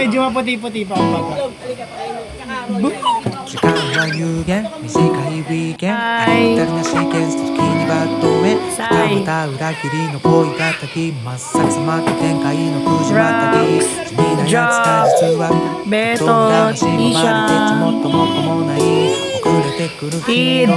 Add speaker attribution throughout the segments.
Speaker 1: medyo maputi-puti pa ang bata. Beto, Isha, Tid.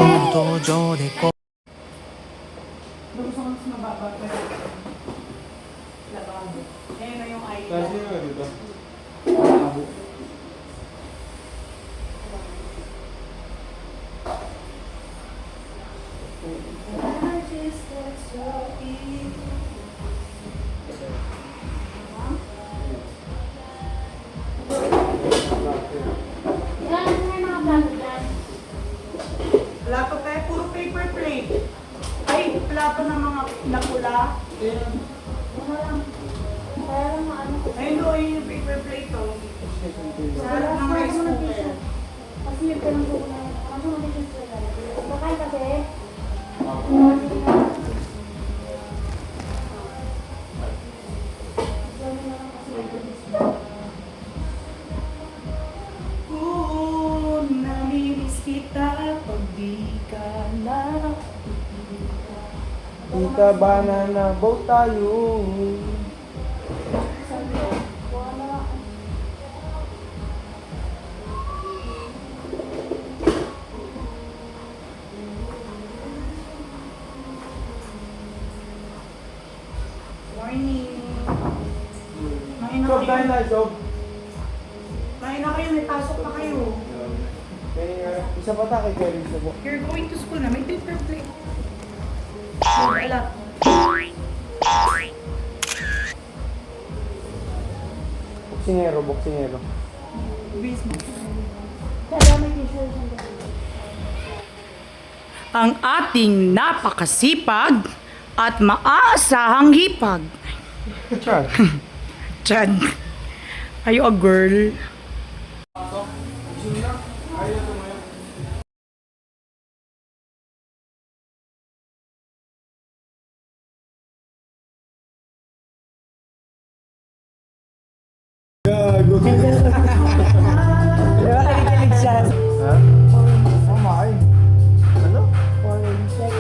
Speaker 2: Wala pa tayo, puro paper plate. Ay, wala pa ng mga nakula. Ay, no, yun yung paper plate to. Sa harap ng rice cooker.
Speaker 3: Kasi yung pinanggulo na yun. Kaso mag-isip sila. Bakay kasi.
Speaker 2: Kung namilis kita pag di ka na.
Speaker 1: Tita, banana boat tayo.
Speaker 2: Morning. Main na
Speaker 1: Job tayo
Speaker 2: kayo.
Speaker 1: na, job.
Speaker 2: Main na kayo, may pasok pa kayo.
Speaker 1: Isa pa tayo kay Kelly sa buwan.
Speaker 2: You're going to school na, may paper plate. Wala.
Speaker 1: Boksingero, boksingero.
Speaker 2: Bis mo.
Speaker 3: Kaya may t-shirt siya.
Speaker 2: Ang ating napakasipag at maaasahang hipag.
Speaker 1: Chad.
Speaker 2: Chad, are you a girl?
Speaker 1: Gago.
Speaker 2: Diba, nakikinig siya.
Speaker 1: Ha? Tama ay. Ano?
Speaker 3: Foreign sex.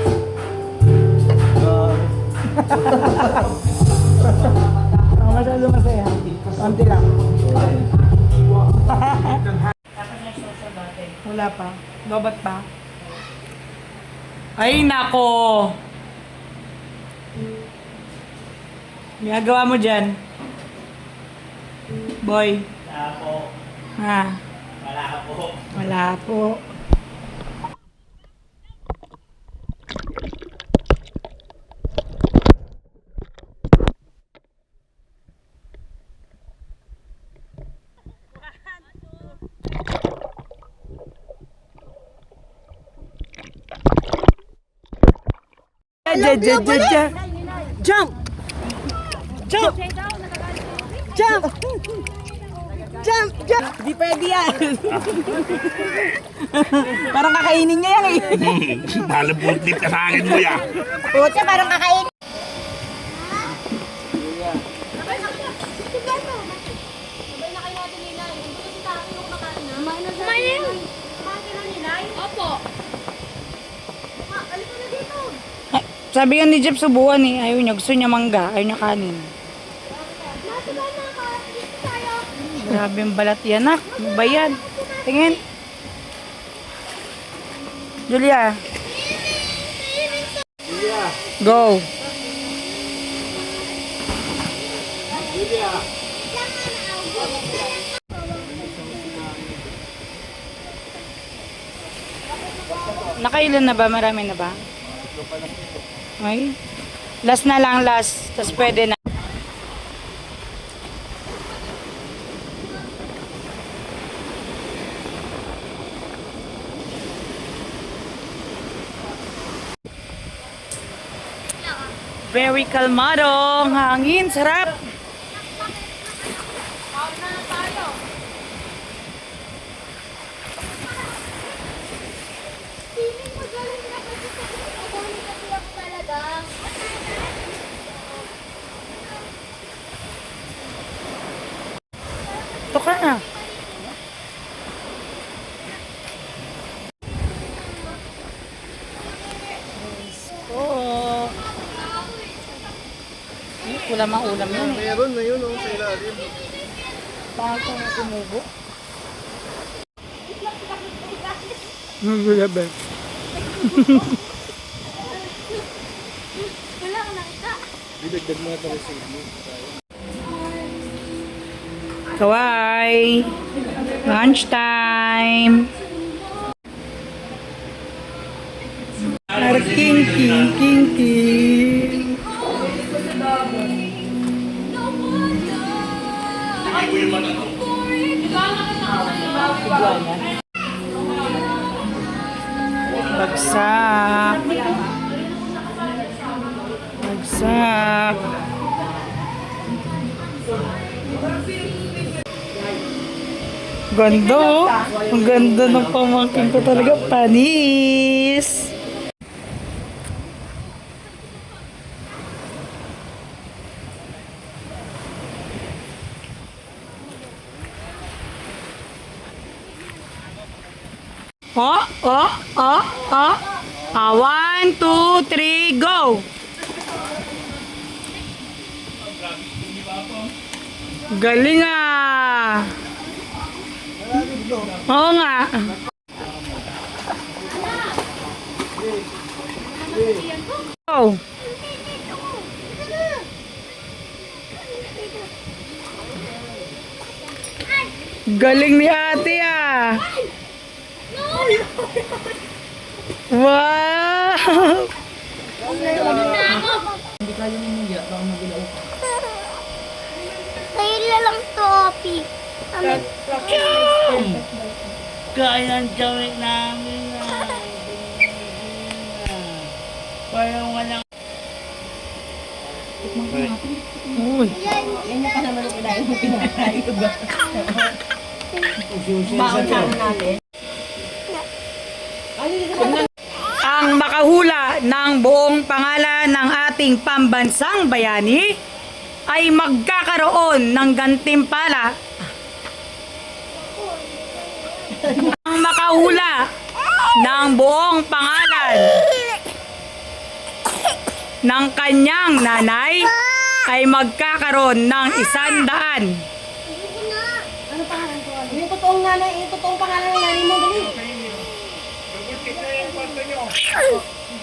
Speaker 2: Masyado masaya. Konti lang. Wala pa. Lobat pa. Ay, nako! Ginagawa mo dyan? Boy.
Speaker 4: Wala po.
Speaker 2: Ha?
Speaker 4: Wala po.
Speaker 2: Wala po. Jump! Jump! Jump! Jump! Jump! Di pwede yan! Parang kakainin niya yan eh.
Speaker 4: Balabutlit ka sa akin mo yan.
Speaker 2: Pucha, parang kakainin.
Speaker 3: Kumain na yun. Kumain ka na nila? Opo. Alis na dito.
Speaker 2: Sabi nga ni Jeff subuan eh. Ayaw niya. Gusto niya mangga. Ayaw niya kanin.
Speaker 3: Nasa ba na ka? Dito tayo.
Speaker 2: Grabe yung balat yan ah. Ano ba yan? Tingin. Julia. Go. Nakailan na ba? Marami na ba? Ay. Last na lang, last. Tapos pwede na. Very kalmado ang hangin. Sarap.
Speaker 3: Feeling ko galing na kasi sa pagkakulit kasi ako talaga.
Speaker 2: Dito ka na. Oh. Wala mang ulam yun eh.
Speaker 1: Meron na yun, sa ilalim.
Speaker 2: Bakit ko na tumubo? Nagulabe.
Speaker 3: Wala ko nakita.
Speaker 1: Bidagdag mo na ito sa ilalim.
Speaker 2: Kawai! Lunch time! King, king, king, king. Bagsak. Bagsak. Ganda oh. Ang ganda ng pamangkin ko talaga. Panis. Oh, oh, oh, oh. 1, 2, 3, go! Galing ah! Oo nga. Go! Galing ni ate ah! Wow!
Speaker 3: Kaya lang topi.
Speaker 4: Kaya ang gawin namin na. Parang walang...
Speaker 2: Uy.
Speaker 3: Yan yung naman ang kinain mo pinakain ko ba?
Speaker 2: Ang makahula ng buong pangalan ng ating pambansang bayani ay magkakaroon ng gantimpala. Ang makahula ng buong pangalan ng kanyang nanay ay magkakaroon ng 100.
Speaker 3: Ano pangalan ko? Yung totoong nanay, yung totoong pangalan ng nanay mo, dali.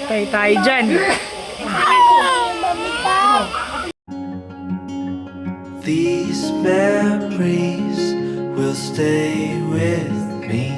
Speaker 2: Tayo tayo dyan.
Speaker 5: These memories will stay with me.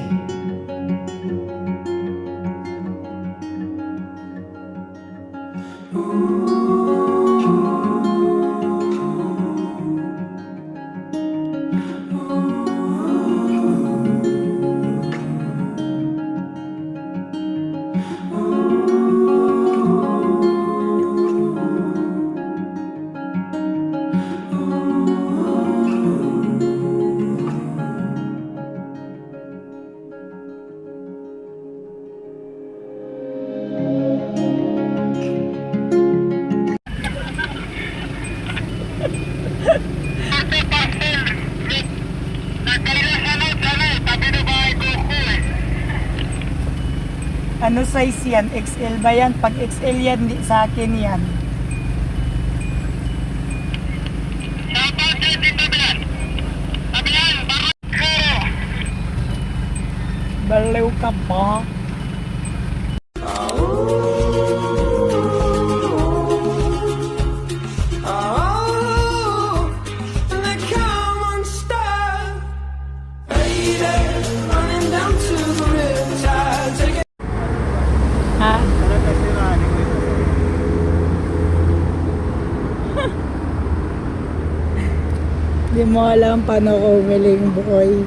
Speaker 2: Ano size yan? XL ba yan? Pag XL yan, di sa akin yan. Baliw ka ba?
Speaker 5: Oh, like come on, stop. Lady, running down to the riptide, taking
Speaker 2: Ha? Di mo alam paano ko umiling bukoy.